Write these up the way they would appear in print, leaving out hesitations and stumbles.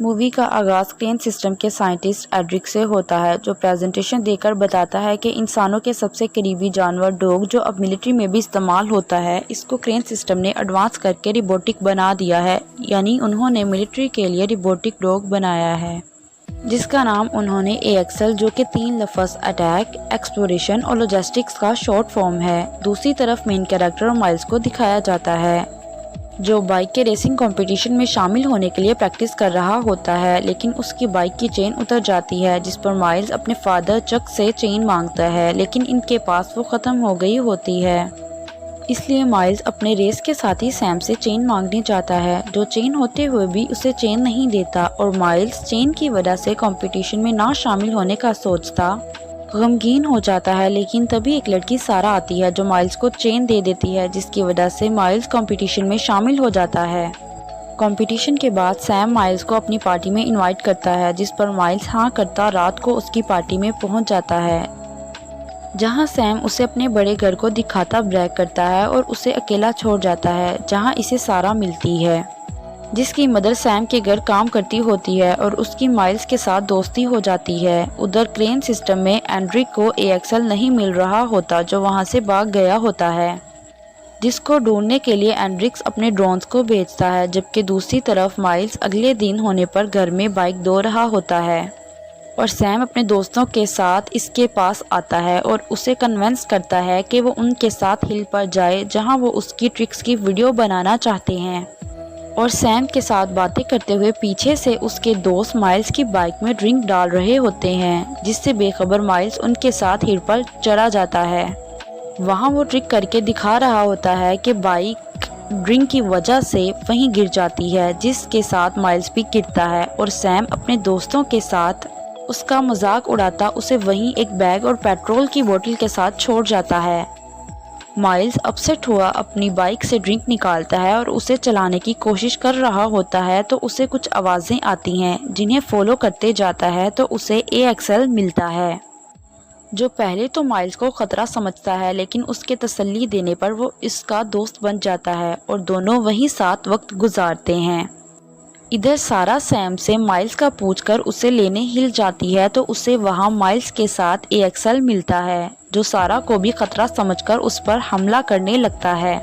Movie کا آغاز کرین system کے سائنٹسٹ ایڈرک سے ہوتا ہے، جو پریزنٹیشن دے کر بتاتا ہے کہ انسانوں کے سب سے قریبی جانور ڈوگ، جو اب ملٹری میں بھی استعمال ہوتا ہے، اس کو کرین سسٹم نے ایڈوانس کرکے روبوٹک بنا دیا ہے، یعنی انہوں نے ملٹری کے لیے روبوٹک ڈوگ بنایا ہے جس کا نام انہوں نے AXL، جو کہ 3 لفظ اٹیک، ایکسپلوریشن اور لاجسٹکس کا شارٹ فارم ہے۔ دوسری طرف مین کیریکٹر مائلز کو دکھایا جاتا ہے، جو بائک کے ریسنگ کمپٹیشن میں شامل ہونے کے لیے پریکٹس کر رہا ہوتا ہے، لیکن اس کی بائک کی چین اتر جاتی ہے، جس پر مائلز اپنے فادر چک سے چین مانگتا ہے، لیکن ان کے پاس وہ ختم ہو گئی ہوتی ہے۔ اس لیے مائلز اپنے ریس کے ساتھی سیم سے چین مانگنے جاتا ہے، جو چین ہوتے ہوئے بھی اسے چین نہیں دیتا، اور مائلز چین کی وجہ سے کمپٹیشن میں نہ شامل ہونے کا سوچتا غمگین ہو جاتا ہے، لیکن تبھی ایک لڑکی سارا آتی ہے جو مائلز کو چین دے دیتی ہے، جس کی وجہ سے مائلز کمپٹیشن میں شامل ہو جاتا ہے۔ کمپٹیشن کے بعد سیم مائلز کو اپنی پارٹی میں انوائٹ کرتا ہے، جس پر مائلز ہاں کرتا رات کو اس کی پارٹی میں پہنچ جاتا ہے، جہاں سیم اسے اپنے بڑے گھر کو دکھاتا بریک کرتا ہے اور اسے اکیلا چھوڑ جاتا ہے، جہاں اسے سارا ملتی ہے، جس کی مدر سیم کے گھر کام کرتی ہوتی ہے اور اس کی مائلز کے ساتھ دوستی ہو جاتی ہے۔ ادھر کرین سسٹم میں اینڈرک کو AXL نہیں مل رہا ہوتا، جو وہاں سے بھاگ گیا ہوتا ہے، جس کو ڈھونڈنے کے لیے اینڈرکس اپنے ڈرونز کو بھیجتا ہے، جبکہ دوسری طرف مائلز اگلے دن ہونے پر گھر میں بائک دھو رہا ہوتا ہے اور سیم اپنے دوستوں کے ساتھ اس کے پاس آتا ہے اور اسے کنونس کرتا ہے کہ وہ ان کے ساتھ ہل پر جائے، جہاں وہ اس کی ٹرکس کی ویڈیو بنانا چاہتے ہیں، اور سیم کے ساتھ باتیں کرتے ہوئے پیچھے سے اس کے دوست مائلز کی بائک میں ڈرنک ڈال رہے ہوتے ہیں، جس سے بے خبر مائلز ان کے ساتھ ہل پر چڑھا جاتا ہے۔ وہاں وہ ٹرک کر کے دکھا رہا ہوتا ہے کہ بائک ڈرنک کی وجہ سے وہیں گر جاتی ہے، جس کے ساتھ مائلز بھی گرتا ہے، اور سیم اپنے دوستوں کے ساتھ اس کا مذاق اڑاتا اسے وہیں ایک بیگ اور پیٹرول کی بوتل کے ساتھ چھوڑ جاتا ہے۔ مائلز اپسیٹ ہوا اپنی بائک سے ڈرنک نکالتا ہے اور اسے چلانے کی کوشش کر رہا ہوتا ہے تو اسے کچھ آوازیں آتی ہیں، جنہیں فالو کرتے جاتا ہے تو اسے AXL ملتا ہے، جو پہلے تو مائلز کو خطرہ سمجھتا ہے، لیکن اس کے تسلی دینے پر وہ اس کا دوست بن جاتا ہے اور دونوں وہیں ساتھ وقت گزارتے ہیں۔ ادھر سارا سیم سے مائلز کا پوچھ کر اسے لینے ہل جاتی ہے تو اسے وہاں مائلز کے ساتھ AXL ملتا ہے، جو سارا کو بھی خطرہ سمجھ کر اس پر حملہ کرنے لگتا ہے،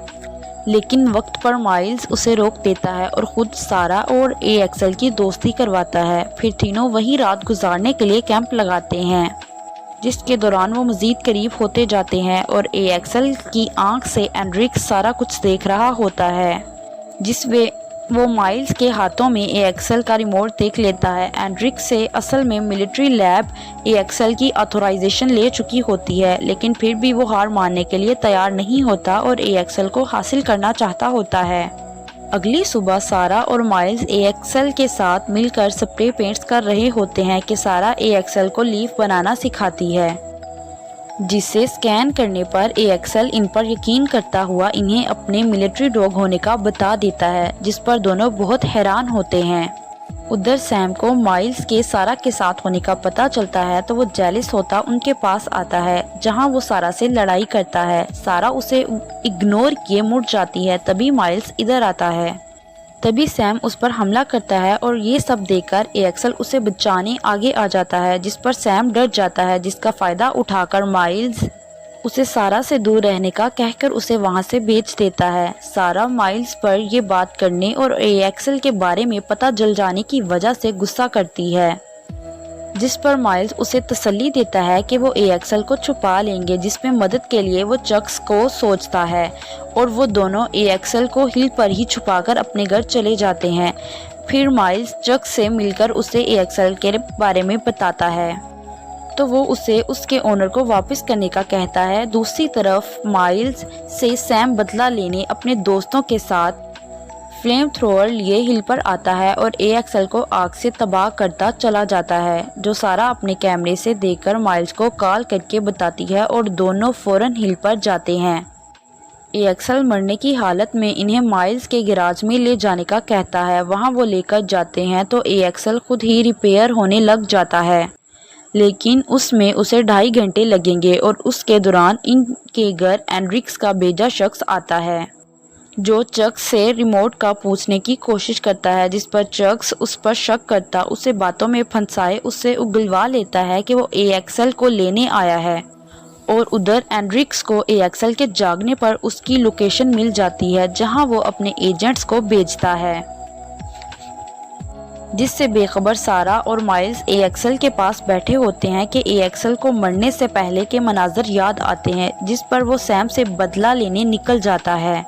لیکن وقت پر مائلز اسے روک دیتا ہے اور خود سارا اور AXL کی دوستی کرواتا ہے۔ پھر تینوں وہیں رات گزارنے کے لیے کیمپ لگاتے ہیں، جس کے دوران وہ مزید قریب ہوتے جاتے ہیں، اور AXL کی آنکھ سے اینڈرک سارا کچھ دیکھ رہا ہوتا ہے، جس میں وہ مائلز کے ہاتھوں میں AXL کا ریموٹ دیکھ لیتا ہے۔ اینڈرک سے اصل میں ملٹری لیب AXL کی آتھورائزیشن لے چکی ہوتی ہے، لیکن پھر بھی وہ ہار ماننے کے لیے تیار نہیں ہوتا اور AXL کو حاصل کرنا چاہتا ہوتا ہے۔ اگلی صبح سارا اور مائلز AXL کے ساتھ مل کر سپرے پینٹس کر رہے ہوتے ہیں کہ سارا AXL کو لیف بنانا سکھاتی ہے، جسے سکین کرنے پر AXL ان پر یقین کرتا ہوا انہیں اپنے ملٹری ڈاگ ہونے کا بتا دیتا ہے، جس پر دونوں بہت حیران ہوتے ہیں۔ ادھر سیم کو مائلز کے سارا کے ساتھ ہونے کا پتہ چلتا ہے تو وہ جیلس ہوتا ان کے پاس آتا ہے، جہاں وہ سارا سے لڑائی کرتا ہے۔ سارا اسے اگنور کیے مڑ جاتی ہے، تبھی مائلز ادھر آتا ہے، تبھی سیم اس پر حملہ کرتا ہے اور یہ سب دیکھ کر AXL اسے بچانے آگے آ جاتا ہے، جس پر سیم ڈر جاتا ہے، جس کا فائدہ اٹھا کر مائلز اسے سارا سے دور رہنے کا کہہ کر اسے وہاں سے بھیج دیتا ہے۔ سارا مائلز پر یہ بات کرنے اور AXL کے بارے میں پتہ چل جانے کی وجہ سے غصہ کرتی ہے، جس پر مائلز اسے تسلی دیتا ہے کہ وہ AXL کو چھپا لیں گے، جس میں مدد کے لیے وہ چکس کو سوچتا ہے، اور وہ دونوں AXL کو ہل پر ہی چھپا کر اپنے گھر چلے جاتے ہیں۔ پھر مائلز چک سے مل کر اسے AXL کے بارے میں بتاتا ہے تو وہ اسے اس کے اونر کو واپس کرنے کا کہتا ہے۔ دوسری طرف مائلز سے سیم بدلہ لینے اپنے دوستوں کے ساتھ فلیم تھروور لیے ہل پر آتا ہے اور AXL کو آگ سے تباہ کرتا چلا جاتا ہے، جو سارا اپنے کیمرے سے دیکھ کر مائلز کو کال کر کے بتاتی ہے اور دونوں فوراً ہل پر جاتے ہیں۔ AXL مرنے کی حالت میں انہیں مائلز کے گراج میں لے جانے کا کہتا ہے، وہاں وہ لے کر جاتے ہیں تو AXL خود ہی ریپیئر ہونے لگ جاتا ہے، لیکن اس میں اسے 2.5 گھنٹے لگیں گے، اور اس کے دوران ان کے گھر اینڈرکس کا بھیجا شخص آتا ہے، جو چکس سے ریموٹ کا پوچھنے کی کوشش کرتا ہے، جس پر چکس اس پر شک کرتا اسے باتوں میں پھنسائے اسے اگلوا لیتا ہے کہ وہ اے ایکسل کو لینے آیا ہے، اور ادھر اینڈرکس کو اے ایکسل کے جاگنے پر اس کی لوکیشن مل جاتی ہے جہاں وہ اپنے ایجنٹس کو بھیجتا ہے، جس سے بے خبر سارا اور مائلز اے ایکسل کے پاس بیٹھے ہوتے ہیں کہ اے ایکسل کو مرنے سے پہلے کے مناظر یاد آتے ہیں جس پر وہ سیم سے بدلہ لینے نکل جاتا ہے،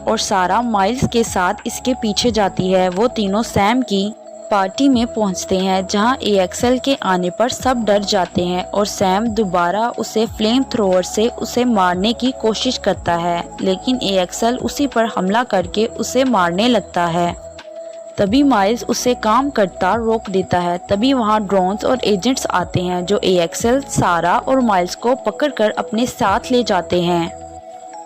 اور سارا مائلز کے ساتھ اس کے پیچھے جاتی ہے۔ وہ تینوں سیم کی پارٹی میں پہنچتے ہیں جہاں اے ایکسل کے آنے پر سب ڈر جاتے ہیں، اور سیم دوبارہ اسے فلیم تھروور سے اسے مارنے کی کوشش کرتا ہے، لیکن اے ایکسل اسی پر حملہ کر کے اسے مارنے لگتا ہے۔ تبھی مائلز اسے کام کرتا روک دیتا ہے۔ تبھی وہاں ڈرونز اور ایجنٹس آتے ہیں جو اے ایکسل، سارا اور مائلز کو پکڑ کر اپنے ساتھ لے جاتے ہیں،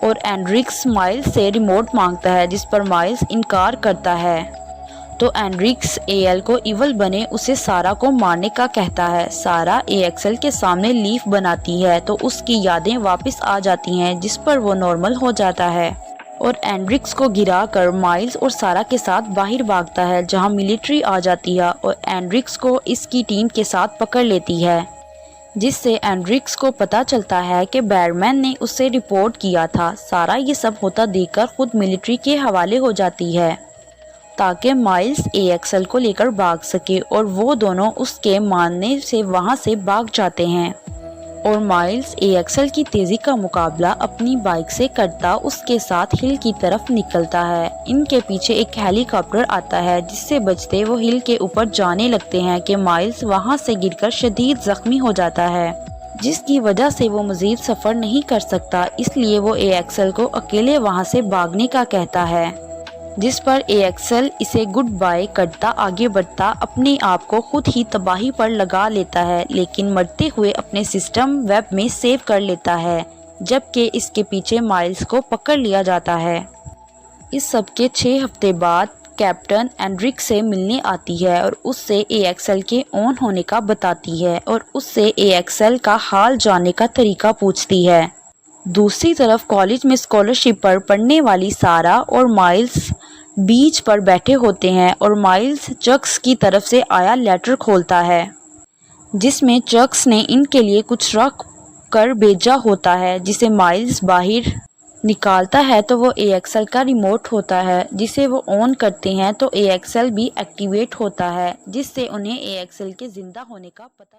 اور اینڈرکس مائلز سے ریموٹ مانگتا ہے جس پر مائلز انکار کرتا ہے۔ تو اینڈرکس اے ایل کو ایول بنے اسے سارا کو مارنے کا کہتا ہے۔ سارا اے ایکسل کے سامنے لیف بناتی ہے تو اس کی یادیں واپس آ جاتی ہیں جس پر وہ نارمل ہو جاتا ہے، اور اینڈرکس کو گرا کر مائلز اور سارا کے ساتھ باہر بھاگتا ہے جہاں ملٹری آ جاتی ہے اور اینڈرکس کو اس کی ٹیم کے ساتھ پکڑ لیتی ہے، جس سے اینڈرکس کو پتہ چلتا ہے کہ بیرمین نے اسے رپورٹ کیا تھا۔ سارا یہ سب ہوتا دیکھ کر خود ملٹری کے حوالے ہو جاتی ہے تاکہ مائلز اے ایکسل کو لے کر بھاگ سکے، اور وہ دونوں اس کے ماننے سے وہاں سے بھاگ جاتے ہیں، اور مائلز اے ایکسل کی تیزی کا مقابلہ اپنی بائک سے کرتا اس کے ساتھ ہل کی طرف نکلتا ہے۔ ان کے پیچھے ایک ہیلی کاپٹر آتا ہے جس سے بچتے وہ ہل کے اوپر جانے لگتے ہیں کہ مائلز وہاں سے گر کر شدید زخمی ہو جاتا ہے، جس کی وجہ سے وہ مزید سفر نہیں کر سکتا، اس لیے وہ اے ایکسل کو اکیلے وہاں سے بھاگنے کا کہتا ہے، جس پر اے ایکسل اسے گڈ بائے کرتا آگے بڑھتا اپنے آپ کو خود ہی تباہی پر لگا لیتا ہے، لیکن مرتے ہوئے اپنے سسٹم ویب میں سیو کر لیتا ہے، جبکہ اس کے پیچھے مائلز کو پکڑ لیا جاتا ہے۔ اس سب کے 6 ہفتے بعد کیپٹن اینڈرکس سے ملنے آتی ہے اور اس سے اے ایکسل کے آن ہونے کا بتاتی ہے اور اس سے اے ایکسل کا حال جاننے کا طریقہ پوچھتی ہے۔ دوسری طرف کالج میں اسکالرشپ پر پڑھنے والی سارا اور مائلز بیچ پر بیٹھے ہوتے ہیں، اور مائلز چکس کی طرف سے آیا لیٹر کھولتا ہے جس میں چکس نے ان کے لیے کچھ رکھ کر بھیجا ہوتا ہے، جسے مائلز باہر نکالتا ہے تو وہ اے ایکسل کا ریموٹ ہوتا ہے، جسے وہ آن کرتے ہیں تو اے ایکسل بھی ایکٹیویٹ ہوتا ہے، جس سے انہیں اے ایکسل کے زندہ ہونے کا پتہ